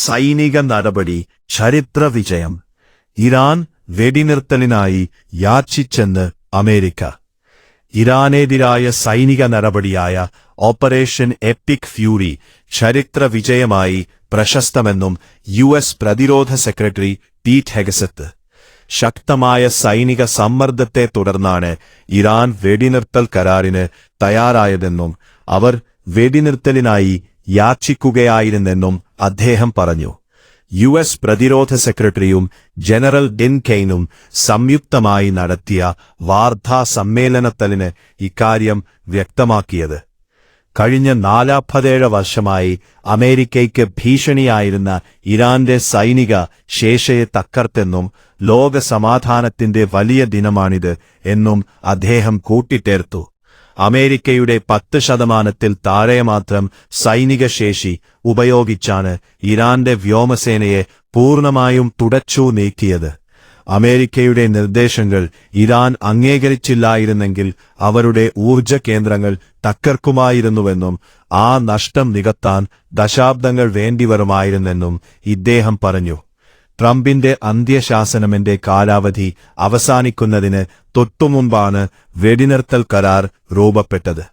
സൈനിക നടപടി ചരിത്ര വിജയം. Iran വെടിനിർത്തലിനായി യാചിച്ചെന്ന് America. ഇറാനെതിരായ സൈനിക നടപടിയായ ഓപ്പറേഷൻ എപ്പിക് ഫ്യൂറി ചരിത്ര വിജയമായി പ്രശസ്തമെന്നും യുഎസ് പ്രതിരോധ സെക്രട്ടറി പീറ്റ് ഹെഗസത്ത്. ശക്തമായ സൈനിക സമ്മർദ്ദത്തെ തുടർന്നാണ് ഇറാൻ വെടിനിർത്തൽ കരാറിന് തയ്യാറായതെന്നും അവർ വെടിനിർത്തലിനായി യാചിക്കുകയായിരുന്നെന്നും അദ്ദേഹം പറഞ്ഞു. യുഎസ് പ്രതിരോധ സെക്രട്ടറിയും ജനറൽ ഡിൻ കെയ്നും സംയുക്തമായി നടത്തിയ വാർത്താ സമ്മേളനത്തിലാണ് ഇക്കാര്യം വ്യക്തമാക്കിയത്. കഴിഞ്ഞ 47 വർഷമായി അമേരിക്കയ്ക്ക് ഭീഷണിയായിരുന്ന ഇറാന്റെ സൈനിക ശേഷിയെ തകർത്തെന്നും ലോക സമാധാനത്തിന്റെ വലിയ ദിനമാണിത് എന്നും അദ്ദേഹം കൂട്ടിച്ചേർത്തു. അമേരിക്കയുടെ 10% താഴെ മാത്രം സൈനിക ശേഷി ഉപയോഗിച്ചാണ് ഇറാന്റെ വ്യോമസേനയെ പൂർണ്ണമായും തുടച്ചു നീക്കിയത്. അമേരിക്കയുടെ നിർദ്ദേശങ്ങൾ ഇറാൻ അംഗീകരിച്ചില്ലായിരുന്നെങ്കിൽ അവരുടെ ഊർജ്ജ കേന്ദ്രങ്ങൾ തകർക്കുമായിരുന്നുവെന്നും ആ നഷ്ടം നികത്താൻ ദശാബ്ദങ്ങൾ വേണ്ടിവരുമായിരുന്നെന്നും ഇദ്ദേഹം പറഞ്ഞു. ട്രംപിന്റെ അന്ത്യശാസനമെന്റെ കാലാവധി അവസാനിക്കുന്നതിന് തൊട്ടുമുമ്പാണ് വെടിനിർത്തൽ കരാർ രൂപപ്പെട്ടത്.